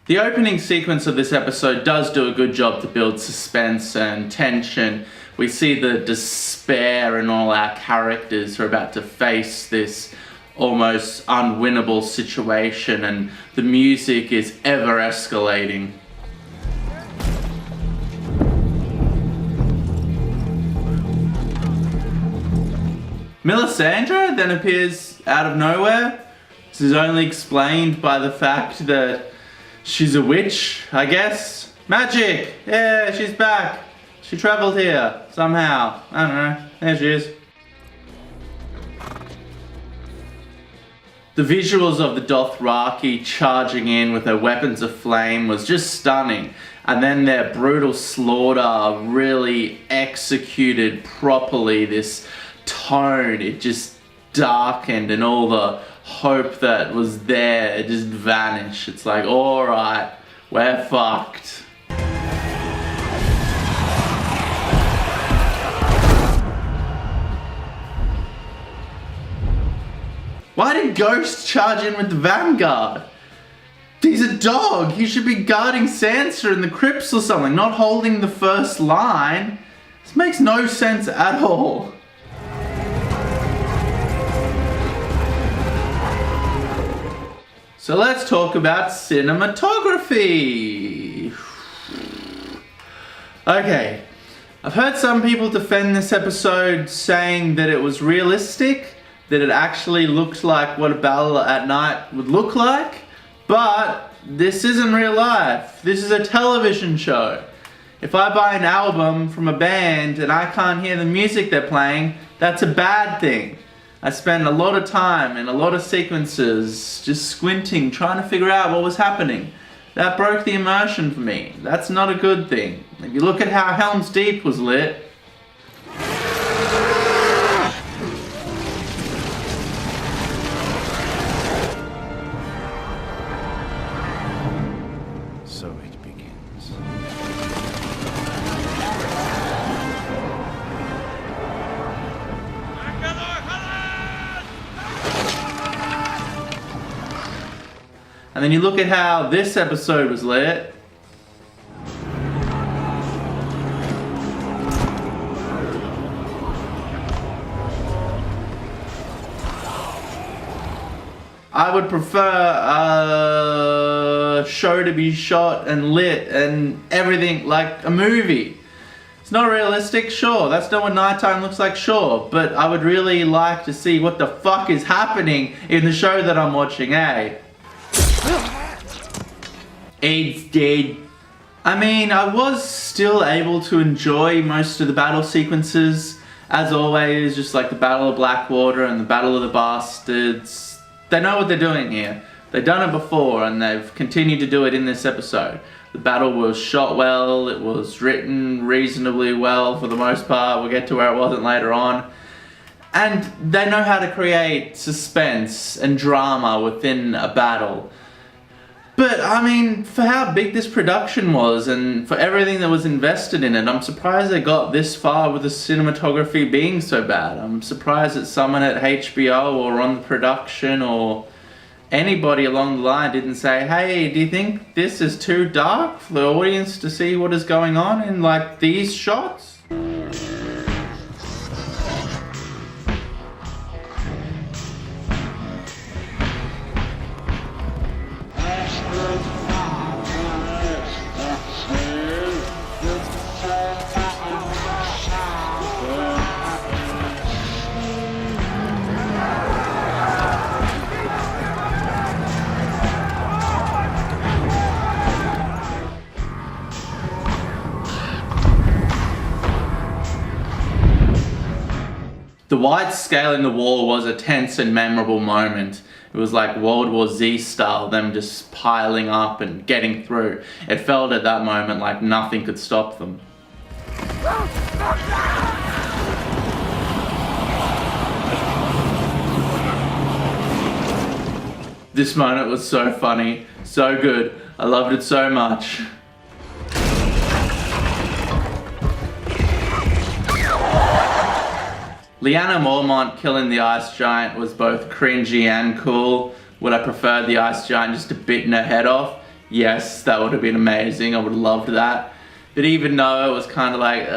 The opening sequence of this episode does do a good job to build suspense and tension. We see the despair in all our characters who are about to face this almost unwinnable situation, and the music is ever escalating. Melisandre then appears out of nowhere. This is only explained by the fact that she's a witch, I guess. Magic! Yeah, she's back. She travelled here, somehow. I don't know. There she is. The visuals of the Dothraki charging in with their weapons of flame was just stunning. And then their brutal slaughter really executed properly. This tone, it just darkened, and all the hope that was there, it just vanished. It's like, alright, we're fucked. Why did Ghost charge in with the Vanguard? He's a dog. He should be guarding Sansa in the crypts or something, not holding the first line. This makes no sense at all. So let's talk about cinematography. Okay, I've heard some people defend this episode saying that it was realistic, that it actually looked like what a battle at night would look like, but this isn't real life. This is a television show. If I buy an album from a band and I can't hear the music they're playing, that's a bad thing. I spent a lot of time in a lot of sequences just squinting, trying to figure out what was happening. That broke the immersion for me. That's not a good thing. If you look at how Helm's Deep was lit, so it begins. and then you look at how this episode was lit, I would prefer a show to be shot and lit and everything like a movie. It's not realistic, sure. That's not what nighttime looks like, sure. But I would really like to see what the fuck is happening in the show that I'm watching, eh? Aid's dead. I mean, I was still able to enjoy most of the battle sequences. As always, just like the Battle of Blackwater and the Battle of the Bastards. They know what they're doing here. They've done it before and they've continued to do it in this episode. The battle was shot well, it was written reasonably well for the most part. We'll get to where it wasn't later on. And they know how to create suspense and drama within a battle. But I mean, for how big this production was and for everything that was invested in it, I'm surprised they got this far with the cinematography being so bad. I'm surprised that someone at HBO or on the production or anybody along the line didn't say, hey, do you think this is too dark for the audience to see what is going on in like these shots? The white scaling the wall was a tense and memorable moment. It was like World War Z style, them just piling up and getting through. It felt at that moment like nothing could stop them. This moment was so funny, so good. I loved it so much. Lyanna Mormont killing the Ice Giant was both cringy and cool. Would I prefer the Ice Giant just to bitten her head off? yes, that would have been amazing. I would have loved that. But even though it was kind of like,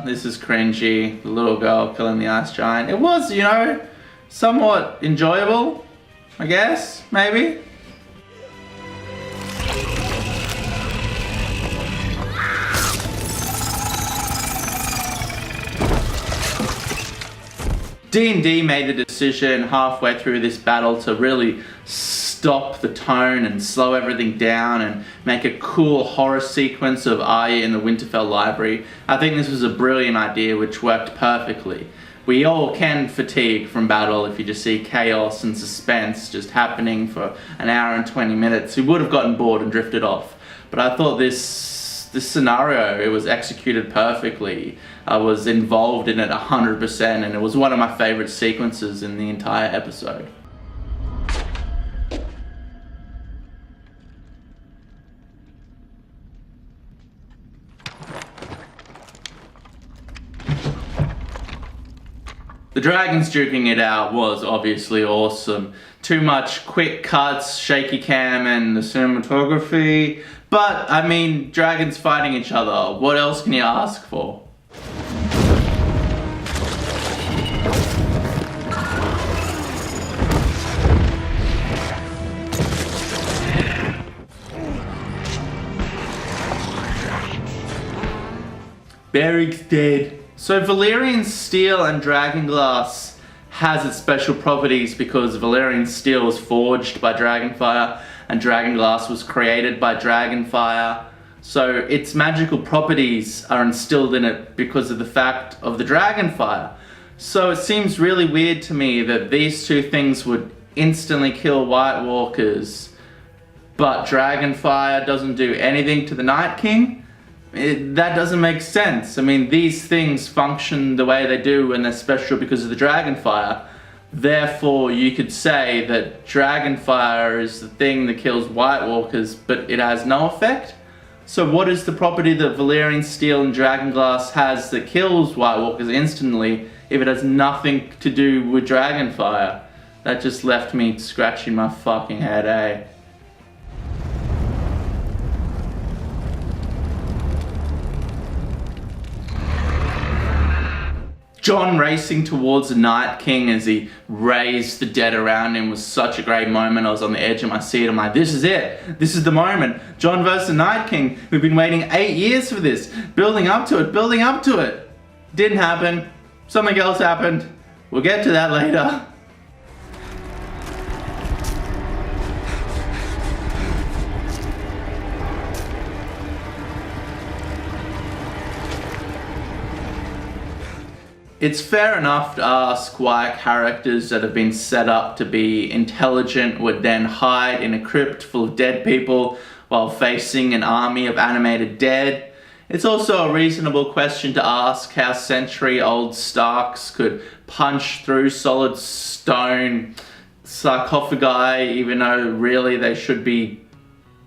this is cringy, the little girl killing the ice giant, it was, you know, somewhat enjoyable, I guess, maybe. D&D made the decision halfway through this battle to really stop the tone and slow everything down and make a cool horror sequence of Arya in the Winterfell library. I think this was a brilliant idea which worked perfectly. We all can fatigue from battle if you just see chaos and suspense just happening for an hour and 20 minutes. We would have gotten bored and drifted off. But I thought this scenario, it was executed perfectly. I was involved in it 100%, and it was one of my favorite sequences in the entire episode. The dragons duking it out was obviously awesome. Too much quick cuts, shaky cam, and the cinematography. But, I mean, dragons fighting each other. What else can you ask for? Beric's dead. So Valyrian steel and dragonglass has its special properties because Valyrian steel was forged by dragonfire and dragonglass was created by dragonfire. So its magical properties are instilled in it because of the fact of the dragonfire. So it seems really weird to me that these two things would instantly kill White Walkers, but dragonfire doesn't do anything to the Night King. That doesn't make sense. I mean, these things function the way they do and they're special because of the dragonfire. Therefore, you could say that dragonfire is the thing that kills White Walkers, but it has no effect. So what is the property that Valyrian steel and dragonglass has that kills White Walkers instantly if it has nothing to do with dragonfire? That just left me scratching my fucking head, eh? Jon racing towards the Night King as he raised the dead around him was such a great moment. I was on the edge of my seat. I'm like, this is it. This is the moment. Jon versus the Night King. We've been waiting 8 years for this. Building up to it, building up to it. Didn't happen. Something else happened. We'll get to that later. It's fair enough to ask why characters that have been set up to be intelligent would then hide in a crypt full of dead people while facing an army of animated dead. It's also a reasonable question to ask how century-old Starks could punch through solid stone sarcophagi even though really they should be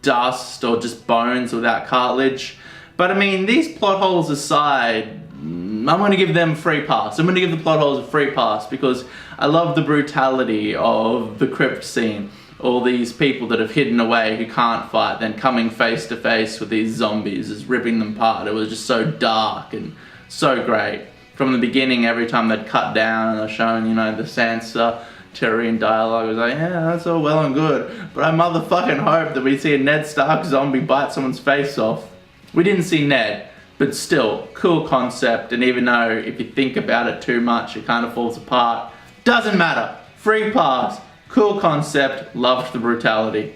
dust or just bones without cartilage. But I mean, these plot holes aside, I'm going to give them a free pass. I'm going to give the plot holes a free pass because I love the brutality of the crypt scene. All these people that have hidden away who can't fight, then coming face to face with these zombies is ripping them apart. It was just so dark and so great. From the beginning, every time they'd cut down and they're showing, you know, the Sansa Tyrion dialogue, I was like, yeah, that's all well and good. But I motherfucking hope that we see a Ned Stark zombie bite someone's face off. We didn't see Ned. But still, cool concept, and even though if you think about it too much, it kind of falls apart. Doesn't matter. Free pass. Cool concept. Loved the brutality.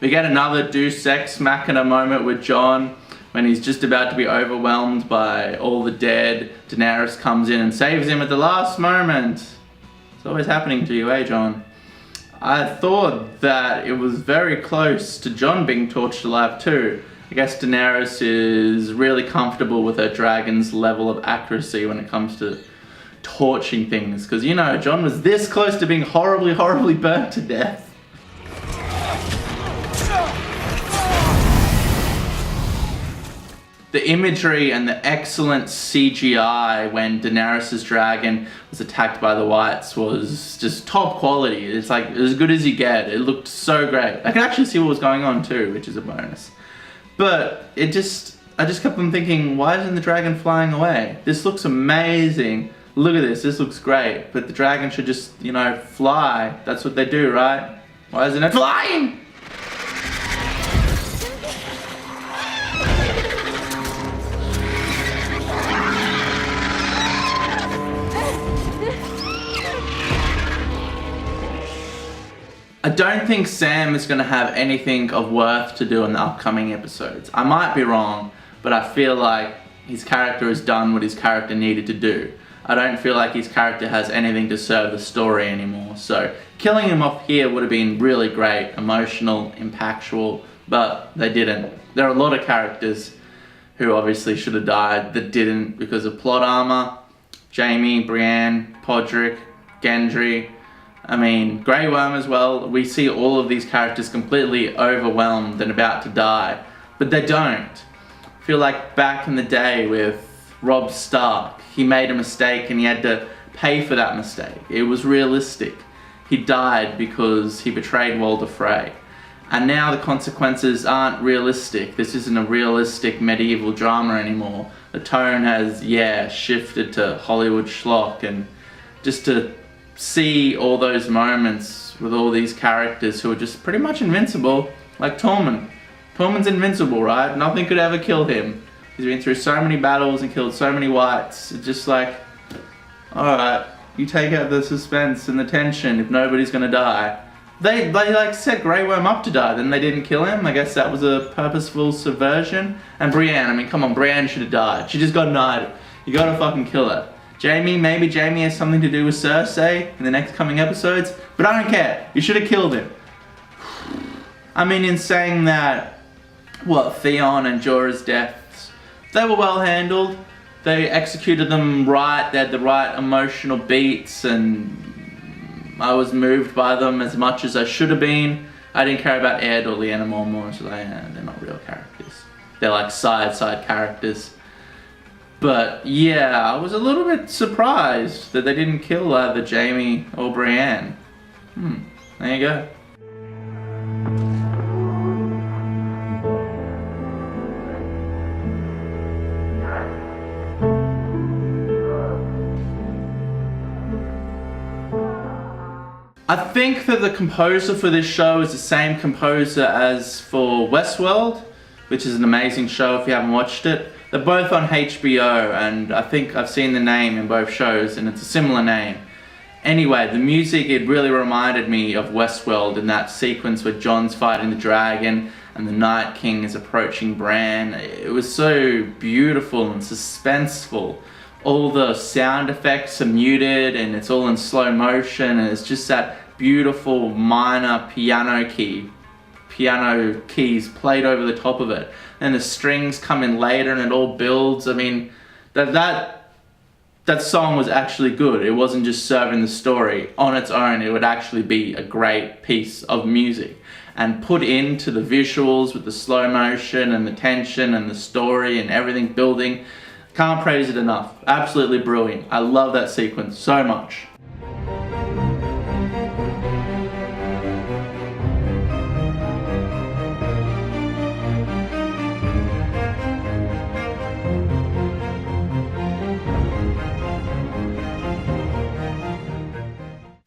We get another Deus Ex Machina moment with Jon when he's just about to be overwhelmed by all the dead. Daenerys comes in and saves him at the last moment. It's always happening to you, eh, Jon? I thought that it was very close to Jon being tortured alive too. I guess Daenerys is really comfortable with her dragon's level of accuracy when it comes to torching things. Because, you know, Jon was this close to being horribly, horribly burnt to death. the imagery and the excellent CGI when Daenerys' dragon was attacked by the Whites was just top quality. It's like as good as you get. It looked so great. I can actually see what was going on too, which is a bonus. But I just kept on thinking, why isn't the dragon flying away? This looks amazing. Look at this looks great. But the dragon should just, you know, fly. That's what they do, right? Why isn't it flying? I don't think Sam is going to have anything of worth to do in the upcoming episodes. I might be wrong, but I feel like his character has done what his character needed to do. I don't feel like his character has anything to serve the story anymore. So killing him off here would have been really great, emotional, impactful, but they didn't. There are a lot of characters who obviously should have died that didn't because of plot armor. Jaime, Brienne, Podrick, Gendry. I mean, Grey Worm as well. We see all of these characters completely overwhelmed and about to die, but they don't. I feel like back in the day with Robb Stark, he made a mistake and he had to pay for that mistake. It was realistic. He died because he betrayed Walder Frey. And now the consequences aren't realistic. This isn't a realistic medieval drama anymore. The tone has, shifted to Hollywood schlock, and just to see all those moments with all these characters who are just pretty much invincible, like Tormund. Tormund's invincible, right? Nothing could ever kill him. He's been through so many battles and killed so many Whites. It's just like, alright, you take out the suspense and the tension if nobody's gonna die. They like set Grey Worm up to die, then they didn't kill him. I guess that was a purposeful subversion. And Brienne, I mean, come on, Brienne should have died. She just got knighted. You gotta fucking kill her. Maybe Jaime has something to do with Cersei in the next coming episodes, but I don't care. You should have killed him. I mean, in saying that, Theon and Jorah's deaths, they were well handled. They executed them right. They had the right emotional beats, and I was moved by them as much as I should have been. I didn't care about Ed or Lyanna Mormont, so they're not real characters. They're like side characters. But yeah, I was a little bit surprised that they didn't kill either Jaime or Brienne. There you go. I think that the composer for this show is the same composer as for Westworld, which is an amazing show if you haven't watched it. They're both on HBO, and I think I've seen the name in both shows, and it's a similar name. Anyway, the music, it really reminded me of Westworld in that sequence where Jon's fighting the dragon and the Night King is approaching Bran. It was so beautiful and suspenseful. All the sound effects are muted and it's all in slow motion, and it's just that beautiful minor piano keys played over the top of it. And the strings come in later and it all builds. I mean, that song was actually good. It wasn't just serving the story on its own. It would actually be a great piece of music. And put into the visuals with the slow motion and the tension and the story and everything building. Can't praise it enough. Absolutely brilliant. I love that sequence so much.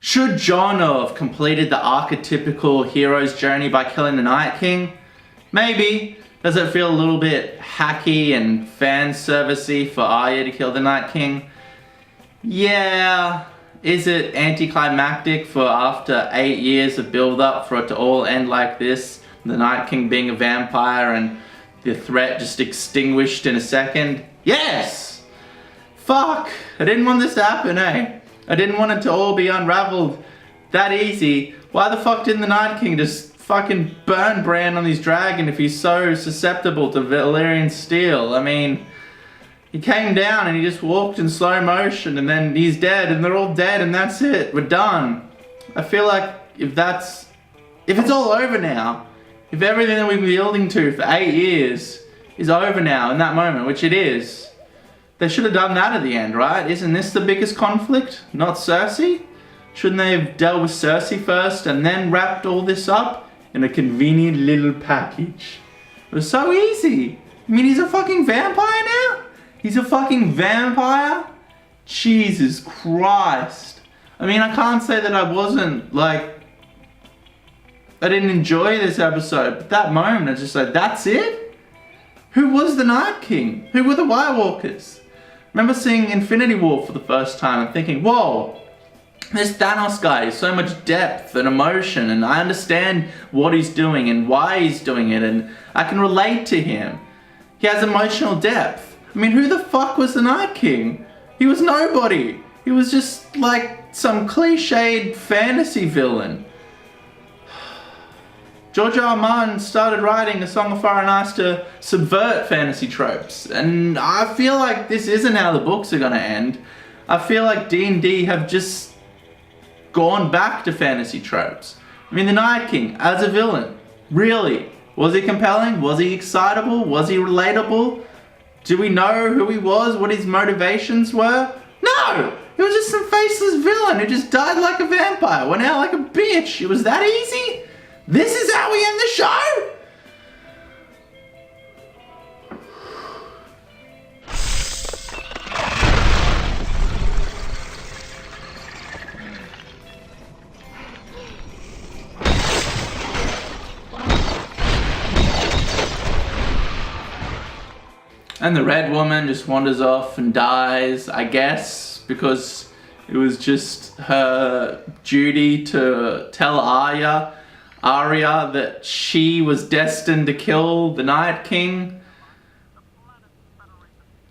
Should Jon have completed the archetypical hero's journey by killing the Night King? Maybe. Does it feel a little bit hacky and fan servicey for Arya to kill the Night King? Yeah. Is it anticlimactic for after 8 years of build up for it to all end like this? The Night King being a vampire and the threat just extinguished in a second? Yes! Fuck! I didn't want this to happen, eh? I didn't want it to all be unraveled that easy. Why the fuck didn't the Night King just fucking burn Bran on his dragon if he's so susceptible to Valyrian steel? I mean, he came down and he just walked in slow motion and then he's dead and they're all dead and that's it. We're done. I feel like if it's all over now, if everything that we've been building to for 8 years is over now in that moment, which it is. They should have done that at the end, right? Isn't this the biggest conflict, not Cersei? Shouldn't they have dealt with Cersei first and then wrapped all this up in a convenient little package? It was so easy. I mean, he's a fucking vampire now? He's a fucking vampire? Jesus Christ. I mean, I can't say that I wasn't, like, I didn't enjoy this episode, but that moment, it's just like, that's it? Who was the Night King? Who were the White Walkers? I remember seeing Infinity War for the first time and thinking, whoa, this Thanos guy has so much depth and emotion, and I understand what he's doing and why he's doing it, and I can relate to him. He has emotional depth. I mean, who the fuck was the Night King? He was nobody. He was just like some cliched fantasy villain. George R. R. Martin started writing A Song of Fire and Ice to subvert fantasy tropes, and I feel like this isn't how the books are gonna end. I feel like D&D have just gone back to fantasy tropes. I mean, the Night King as a villain, really? Was he compelling? Was he excitable? Was he relatable? Do we know who he was, what his motivations were? No! He was just some faceless villain who just died like a vampire, went out like a bitch. It was that easy? This is how we end the show? And the Red Woman just wanders off and dies, I guess, because it was just her duty to tell Arya that she was destined to kill the Night King.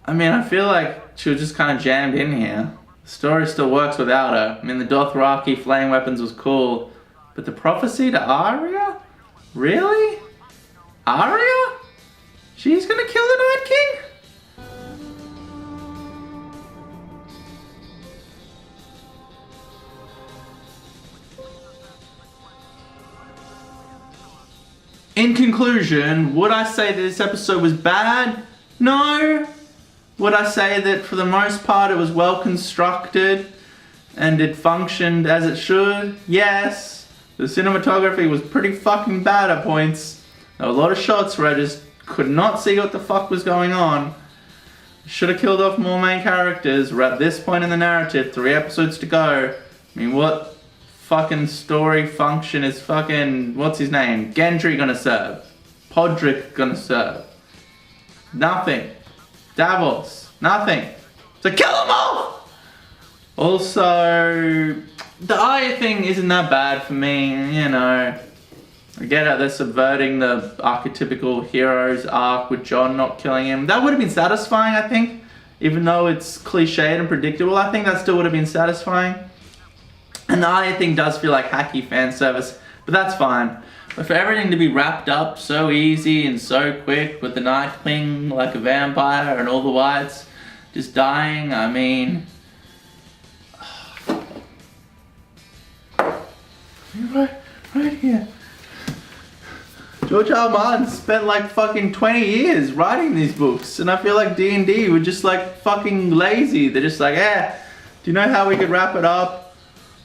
I mean, I feel like she was just kind of jammed in here. The story still works without her. I mean, the Dothraki flame weapons was cool, but the prophecy to Arya? Really? Arya? She's gonna kill the Night King? In conclusion, would I say that this episode was bad? No. Would I say that for the most part it was well constructed and it functioned as it should? Yes. The cinematography was pretty fucking bad at points. There were a lot of shots where I just could not see what the fuck was going on. Should have killed off more main characters. We're at this point in the narrative, 3 episodes to go. I mean, what fucking story function is fucking, what's his name? Gendry gonna serve? Podrick gonna serve? Nothing. Davos? Nothing. So kill them all! Also, the Arya thing isn't that bad for me, you know. I get how they're subverting the archetypical hero's arc with Jon not killing him. That would have been satisfying, I think. Even though it's cliched and predictable, I think that still would have been satisfying. And the Arya thing does feel like hacky fan service, but that's fine. But for everything to be wrapped up so easy and so quick with the Night King like a vampire and all the whites just dying, I mean... Right here. George R. R. Martin spent like fucking 20 years writing these books, and I feel like D&D were just like fucking lazy. They're just like, do you know how we could wrap it up?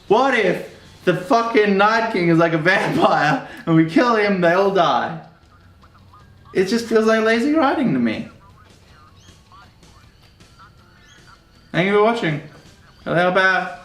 What if the fucking Night King is like a vampire and we kill him, they all die? It just feels like lazy writing to me. Thank you for watching. How about...